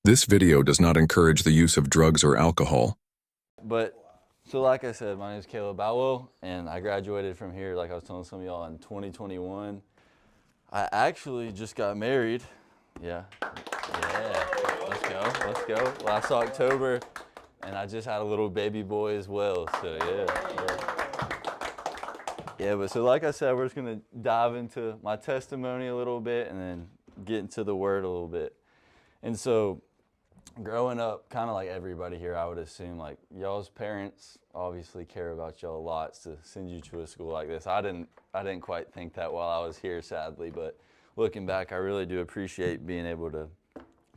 This video does not encourage the use of drugs or alcohol. But so like I said, my name is Caleb Bowell, and I graduated from here, like I was telling some of y'all, in 2021. I actually just got married. Yeah. Let's go. Last October, and I just had a little baby boy as well. So but so like I said, we're just gonna dive into my testimony a little bit, and then get into the Word a little bit. And so, growing up, kind of like everybody here, I would assume, like, y'all's parents obviously care about y'all a lot to send you to a school like this. I didn't quite think that while I was here, sadly, but looking back, I really do appreciate being able to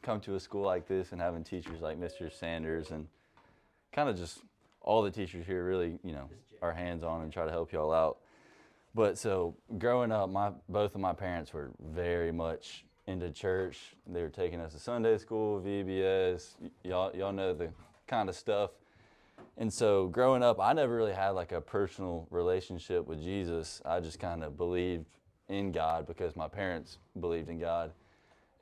come to a school like this and having teachers like Mr. Sanders and kind of just all the teachers here really, are hands-on and try to help y'all out. But so growing up, both of my parents were very much into church. They were taking us to Sunday school, VBS, y'all know the kind of stuff. And so growing up, I never really had like a personal relationship with Jesus. I just kind of believed in God because my parents believed in God.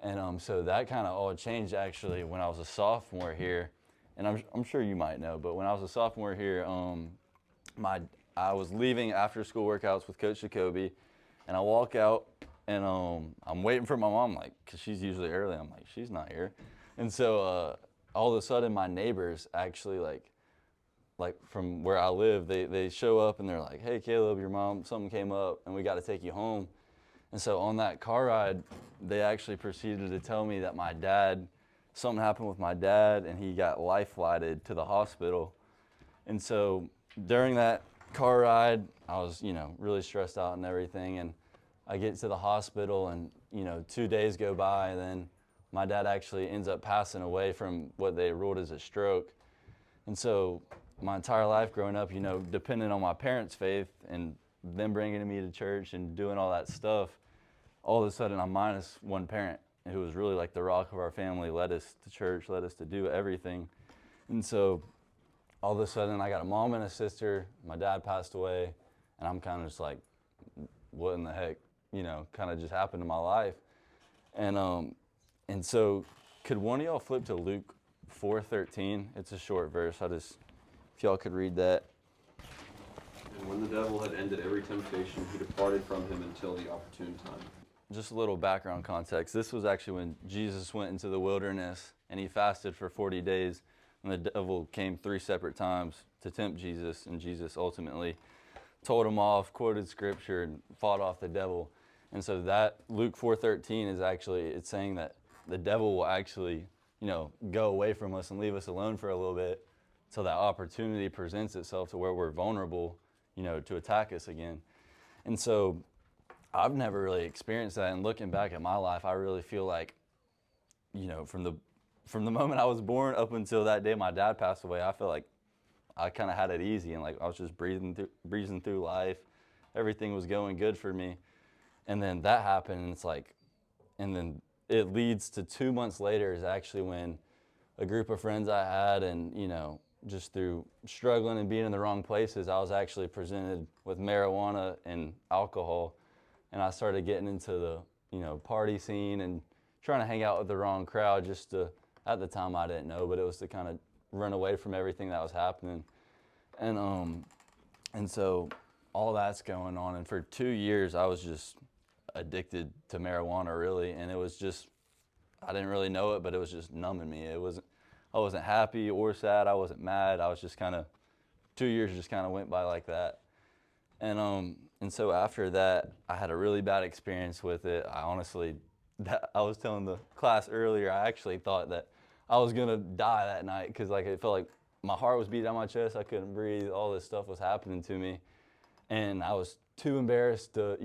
And so that kind of all changed actually when I was a sophomore here. And I'm sure you might know, but when I was a sophomore here, I was leaving after school workouts with Coach Jacoby, and I walk out, and I'm waiting for my mom, like, because she's usually early. I'm like, she's not here. And so all of a sudden, my neighbors actually, like from where I live, they show up, and they're like, hey, Caleb, your mom, something came up, and we got to take you home. And so on that car ride, they actually proceeded to tell me that something happened with my dad, and he got life-flighted to the hospital. And so during that car ride, I was, really stressed out and everything, and I get to the hospital, and 2 days go by, and then my dad actually ends up passing away from what they ruled as a stroke. And so my entire life growing up, depending on my parents' faith and them bringing me to church and doing all that stuff, all of a sudden I'm minus one parent who was really like the rock of our family, led us to church, led us to do everything. And so all of a sudden I got a mom and a sister, my dad passed away, and I'm kind of just like, what in the heck, kind of just happened in my life. And so could one of y'all flip to Luke 4:13? It's a short verse. If y'all could read that. And when the devil had ended every temptation, he departed from him until the opportune time. Just a little background context. This was actually when Jesus went into the wilderness and he fasted for 40 days. And the devil came 3 separate times to tempt Jesus, and Jesus ultimately told him off, quoted scripture, and fought off the devil. And so that Luke 4:13 is actually, it's saying that the devil will actually, go away from us and leave us alone for a little bit till that opportunity presents itself to where we're vulnerable, to attack us again. And so I've never really experienced that. And looking back at my life, I really feel like, from the moment I was born up until that day my dad passed away, I feel like I kind of had it easy, and like I was just breezing through life. Everything was going good for me. And then that happened, and it's like, and then it leads to 2 months later is actually when a group of friends I had, and just through struggling and being in the wrong places, I was actually presented with marijuana and alcohol, and I started getting into the party scene and trying to hang out with the wrong crowd just to, at the time I didn't know, but it was to kind of run away from everything that was happening. And so all that's going on, and for 2 years I was just addicted to marijuana, really, and it was just, I didn't really know it, but it was just numbing me. I wasn't happy or sad, I wasn't mad, I was just kind of, 2 years just kind of went by like that. And so after that, I had a really bad experience with it. I was telling the class earlier, I actually thought that I was gonna die that night, because like it felt like my heart was beating down my chest, I couldn't breathe, all this stuff was happening to me, and I was too embarrassed to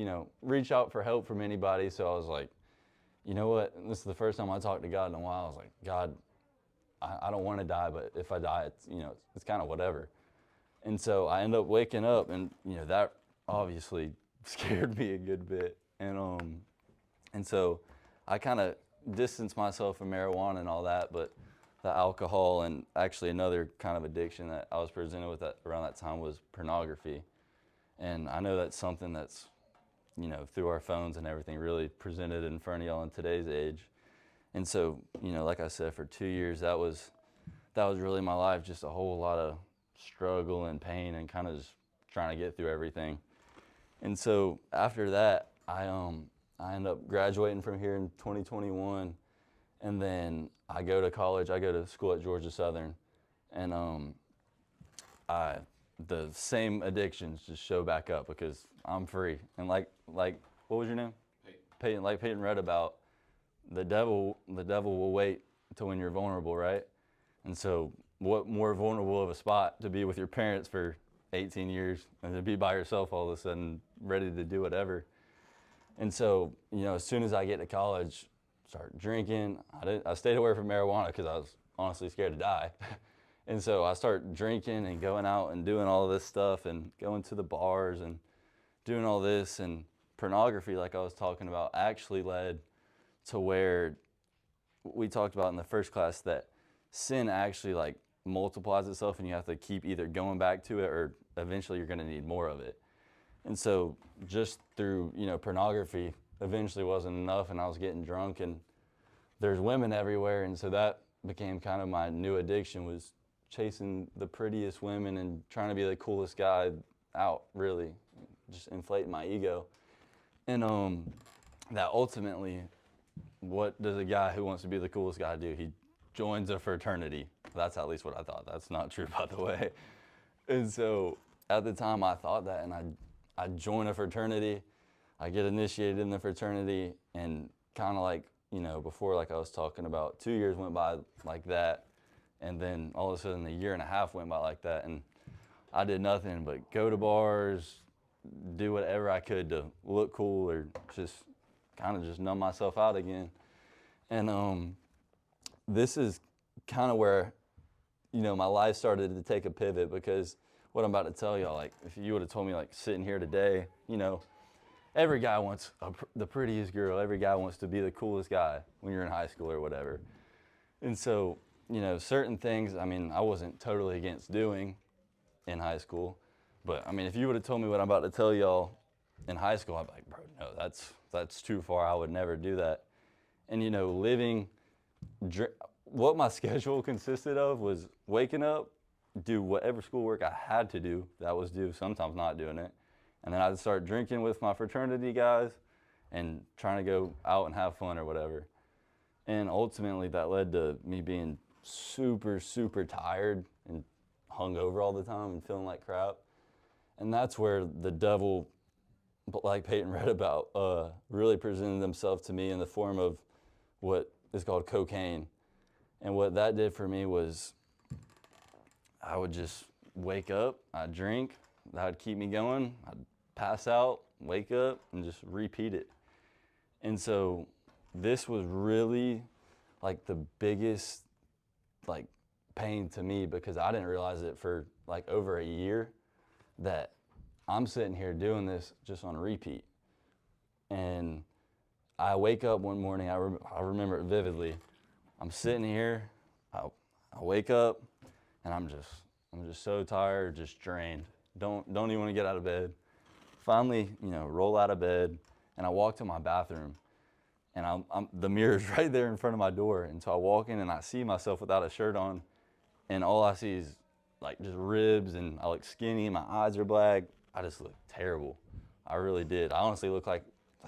reach out for help from anybody. So I was like, you know what, this is the first time I talked to God in a while. I was like, God, I don't want to die, but if I die, it's kind of whatever. And so I ended up waking up, and that obviously scared me a good bit, and so I kind of distanced myself from marijuana and all that, but the alcohol, and actually another kind of addiction that I was presented with around that time was pornography. And I know that's something that's, through our phones and everything, really presented in front of y'all in today's age. And so, like I said, for 2 years, that was really my life, just a whole lot of struggle and pain and kind of just trying to get through everything. And so after that, I ended up graduating from here in 2021, and then I go to college. I go to school at Georgia Southern, and the same addictions just show back up because I'm free. And like what was your name? Peyton. Like Peyton read about, the devil will wait until when you're vulnerable, right? And so what more vulnerable of a spot to be with your parents for 18 years and to be by yourself all of a sudden, ready to do whatever. And so, as soon as I get to college, start drinking. I stayed away from marijuana because I was honestly scared to die. And so I start drinking and going out and doing all this stuff and going to the bars and doing all this. And pornography, like I was talking about, actually led to where we talked about in the first class that sin actually like multiplies itself, and you have to keep either going back to it or eventually you're going to need more of it. And so just through, pornography eventually wasn't enough, and I was getting drunk, and there's women everywhere. And so that became kind of my new addiction, was chasing the prettiest women and trying to be the coolest guy out, really, just inflating my ego. And that ultimately, what does a guy who wants to be the coolest guy do? He joins a fraternity. That's at least what I thought. That's not true, by the way. And so at the time I thought that, and I join a fraternity. I get initiated in the fraternity, and kind of like, before, like I was talking about, 2 years went by like that, and then all of a sudden a year and a half went by like that, and I did nothing but go to bars, do whatever I could to look cool or just kind of just numb myself out again. And this is kind of where, my life started to take a pivot, because what I'm about to tell y'all, like, if you would have told me, like, sitting here today, every guy wants the prettiest girl. Every guy wants to be the coolest guy when you're in high school or whatever. And so, certain things, I wasn't totally against doing in high school. But, if you would have told me what I'm about to tell y'all in high school, I'd be like, bro, no, that's too far. I would never do that. And, what my schedule consisted of was waking up, do whatever schoolwork I had to do that was due, sometimes not doing it. And then I'd start drinking with my fraternity guys and trying to go out and have fun or whatever. And ultimately that led to me being super, super tired and hungover all the time and feeling like crap. And that's where the devil, like Peyton read about, really presented himself to me in the form of what is called cocaine. And what that did for me was, I would just wake up, I'd drink, that would keep me going, I'd pass out, wake up, and just repeat it. And so this was really like the biggest like pain to me, because I didn't realize it for like over a year, that I'm sitting here doing this just on repeat. And I wake up one morning, I remember it vividly. I'm sitting here, I wake up, and I'm just so tired, just drained. Don't even want to get out of bed. Finally, roll out of bed, and I walk to my bathroom, and the mirror's right there in front of my door. And so I walk in, and I see myself without a shirt on, and all I see is like just ribs, and I look skinny, my eyes are black. I just look terrible. I really did. I honestly looked like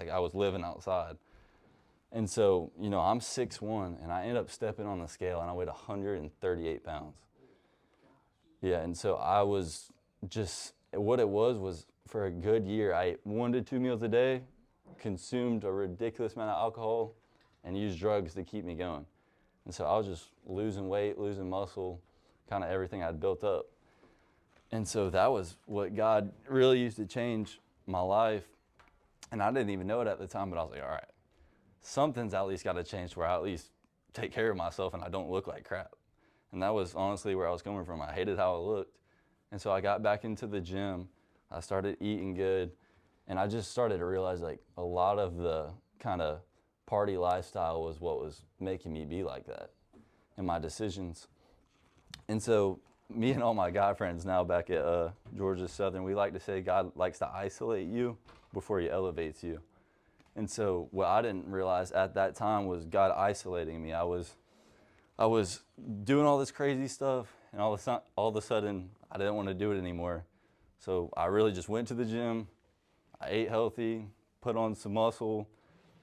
I was living outside. And so, I'm 6'1", and I end up stepping on the scale, and I weighed 138 pounds. Yeah, and so I was just, what it was for a good year, I ate 1 to 2 meals a day, consumed a ridiculous amount of alcohol, and used drugs to keep me going. And so I was just losing weight, losing muscle, kind of everything I'd built up. And so that was what God really used to change my life. And I didn't even know it at the time, but I was like, all right, something's at least got to change to where I at least take care of myself and I don't look like crap. And that was honestly where I was coming from. I hated how I looked. And so I got back into the gym. I started eating good. And I just started to realize like a lot of the kind of party lifestyle was what was making me be like that in my decisions. And so me and all my guy friends now back at Georgia Southern, we like to say God likes to isolate you before he elevates you. And so what I didn't realize at that time was God isolating me. I was doing all this crazy stuff, and all of a sudden, I didn't want to do it anymore. So I really just went to the gym. I ate healthy, put on some muscle,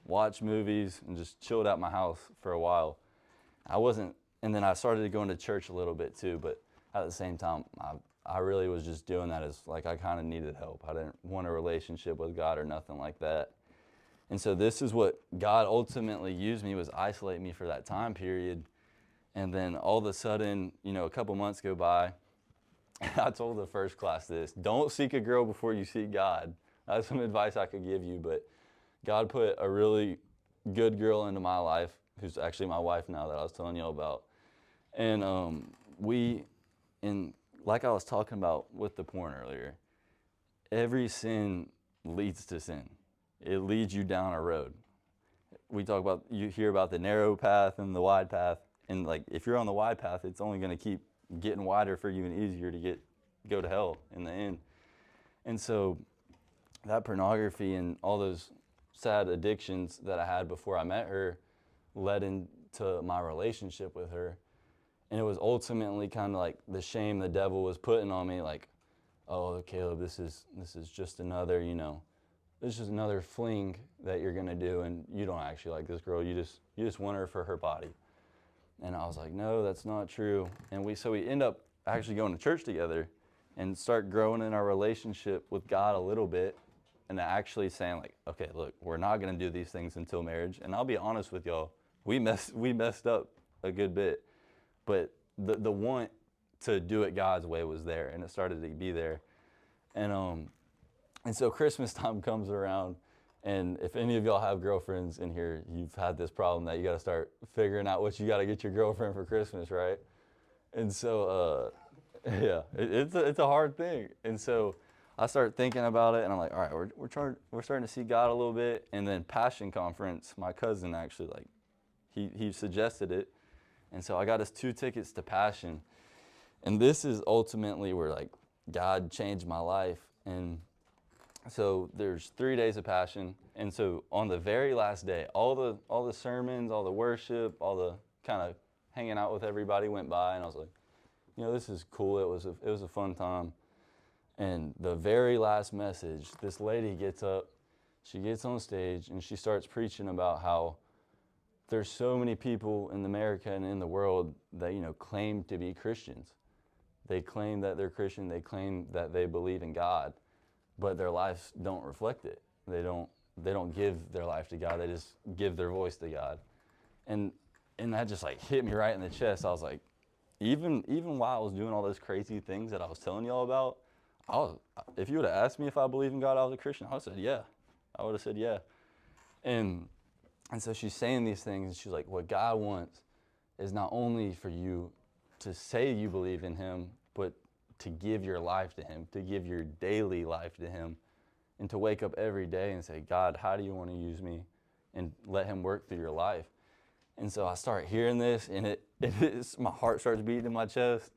watched movies, and just chilled at my house for a while. And then I started going to church a little bit too, but at the same time, I really was just doing that as like I kind of needed help. I didn't want a relationship with God or nothing like that. And so this is what God ultimately used me, was isolate me for that time period. And then all of a sudden, a couple months go by. I told the first class this: don't seek a girl before you seek God. That's some advice I could give you, but God put a really good girl into my life, who's actually my wife now, that I was telling you all about. And like I was talking about with the porn earlier, every sin leads to sin. It leads you down a road. You hear about the narrow path and the wide path. And like, if you're on the wide path, it's only going to keep getting wider for you and easier to go to hell in the end. And so that pornography and all those sad addictions that I had before I met her led into my relationship with her. And it was ultimately kind of like the shame the devil was putting on me, like, oh, Caleb, this is just another, this is another fling that you're gonna do, and you don't actually like this girl. You just want her for her body. And I was like, no, that's not true. And we end up actually going to church together and start growing in our relationship with God a little bit, and actually saying like, okay, look, we're not gonna do these things until marriage. And I'll be honest with y'all, we messed up a good bit, but the want to do it God's way was there, and it started to be there. And so Christmas time comes around, and if any of y'all have girlfriends in here, you've had this problem that you got to start figuring out what you got to get your girlfriend for Christmas, right? And so, yeah, it's a hard thing. And so I start thinking about it, and I'm like, all right, we're starting to see God a little bit. And then Passion Conference, my cousin actually, like, he suggested it. And so I got us 2 tickets to Passion. And this is ultimately where like God changed my life. And so there's 3 days of Passion. And so on the very last day, all the sermons, all the worship, all the kind of hanging out with everybody went by, and I was like, this is cool. It was a fun time. And the very last message, this lady gets up, she gets on stage, and she starts preaching about how there's so many people in America and in the world that, claim to be Christians. They claim that they're Christian, they claim that they believe in God, but their lives don't reflect it. They don't give their life to God, they just give their voice to God. And that just like hit me right in the chest. I was like, even while I was doing all those crazy things that I was telling y'all about, if you would have asked me if I believe in God, I was a Christian, I would have said yeah. I would have said yeah. And so she's saying these things, and she's like, what God wants is not only for you to say you believe in him, but to give your life to him, to give your daily life to him, and to wake up every day and say, God, how do you want to use me? And let him work through your life. And so I start hearing this, and my heart starts beating in my chest,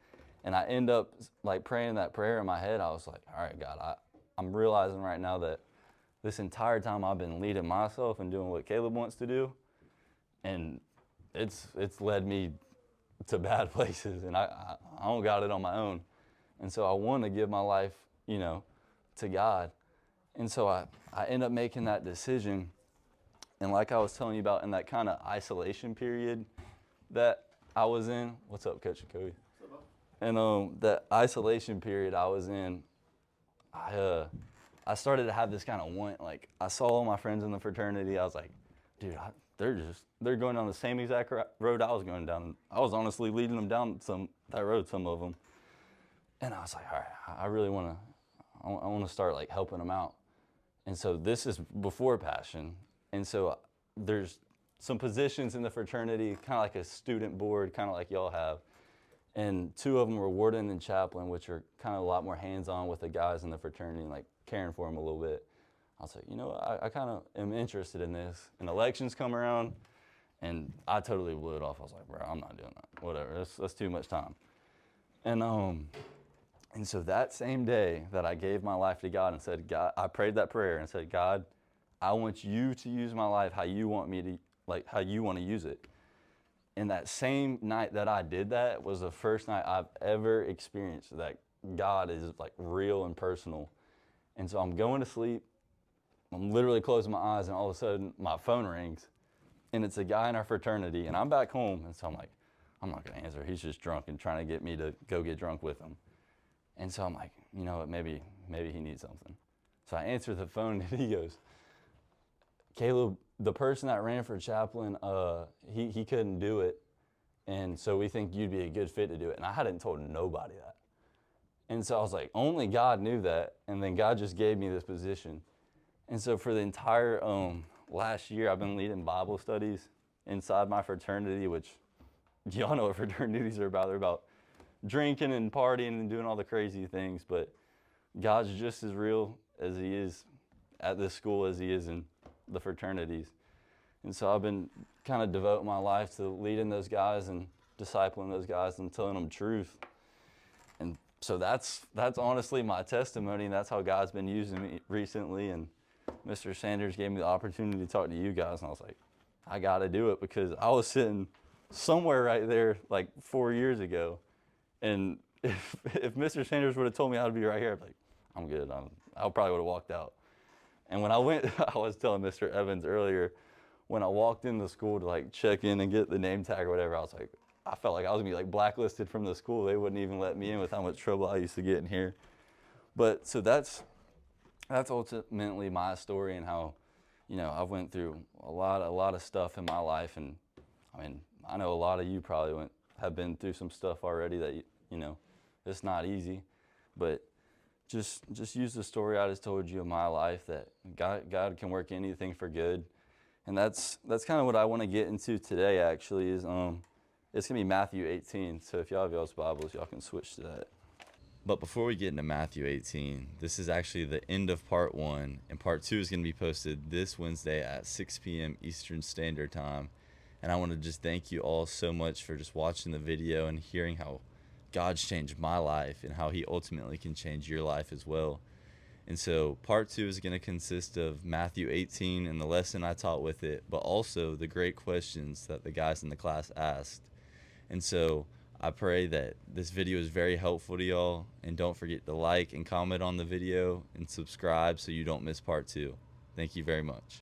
and I end up like praying that prayer in my head. I was like, all right, God, I'm realizing right now that this entire time I've been leading myself and doing what Caleb wants to do, and it's led me to bad places, and I don't got it on my own. And so I want to give my life, to God. And so I end up making that decision. And like I was telling you about in that kind of isolation period that I was in, what's up, Coach Jacoby? And that isolation period I was in, I started to have this kind of want. Like, I saw all my friends in the fraternity. I was like, dude, they're going down the same exact road I was going down. I was honestly leading them down that road, some of them. And I was like, all right, I really want to start like helping them out. And so this is before Passion. And so there's some positions in the fraternity, kind of like a student board, kind of like y'all have. And 2 of them were warden and chaplain, which are kind of a lot more hands-on with the guys in the fraternity, like caring for them a little bit. I was like, I kind of am interested in this. And elections come around, and I totally blew it off. I was like, bro, I'm not doing that. Whatever, that's too much time. And so that same day that I gave my life to God and said, God, I prayed that prayer and said, God, I want you to use my life how you want me to, like how you want to use it. And that same night that I did that was the first night I've ever experienced that God is like real and personal. And so I'm going to sleep. I'm literally closing my eyes, and all of a sudden my phone rings, and it's a guy in our fraternity, and I'm back home. And so I'm like, I'm not gonna answer. He's just drunk and trying to get me to go get drunk with him. And so I'm like, you know what? Maybe he needs something. So I answer the phone, and he goes, Caleb, the person that ran for chaplain, he couldn't do it, and so we think you'd be a good fit to do it. And I hadn't told nobody that. And so I was like, only God knew that, and then God just gave me this position. And so for the entire last year, I've been leading Bible studies inside my fraternity, which y'all know what fraternities are about. They're about drinking and partying and doing all the crazy things, but God's just as real as he is at this school as he is in the fraternities. And so I've been kind of devoting my life to leading those guys and discipling those guys and telling them truth. And so that's honestly my testimony, and that's how God's been using me recently. And Mr. Sanders gave me the opportunity to talk to you guys, and I was like, I got to do it, because I was sitting somewhere right there like 4 years ago, and if Mr. Sanders would have told me I'd be right here, I'd be like, I'm good. I probably would have walked out. And when I went, I was telling Mr. Evans earlier, when I walked in the school to like check in and get the name tag or whatever, I was like, I felt like I was gonna be like blacklisted from the school. They wouldn't even let me in with how much trouble I used to get in here. But so that's ultimately my story, and how, you know, I've went through a lot of stuff in my life. And I mean, I know a lot of you probably have been through some stuff already that, you know, it's not easy, but just use the story I just told you of my life, that God can work anything for good. And that's kind of what I want to get into today, actually, is it's going to be Matthew 18. So if y'all have y'all's Bibles, y'all can switch to that. But before we get into Matthew 18, this is actually the end of part 1, and part 2 is going to be posted this Wednesday at 6 p.m. Eastern Standard Time. And I want to just thank you all so much for just watching the video and hearing how God's changed my life and how he ultimately can change your life as well. And so part 2 is going to consist of Matthew 18 and the lesson I taught with it, but also the great questions that the guys in the class asked. And so I pray that this video is very helpful to y'all, and don't forget to like and comment on the video and subscribe so you don't miss part 2. Thank you very much.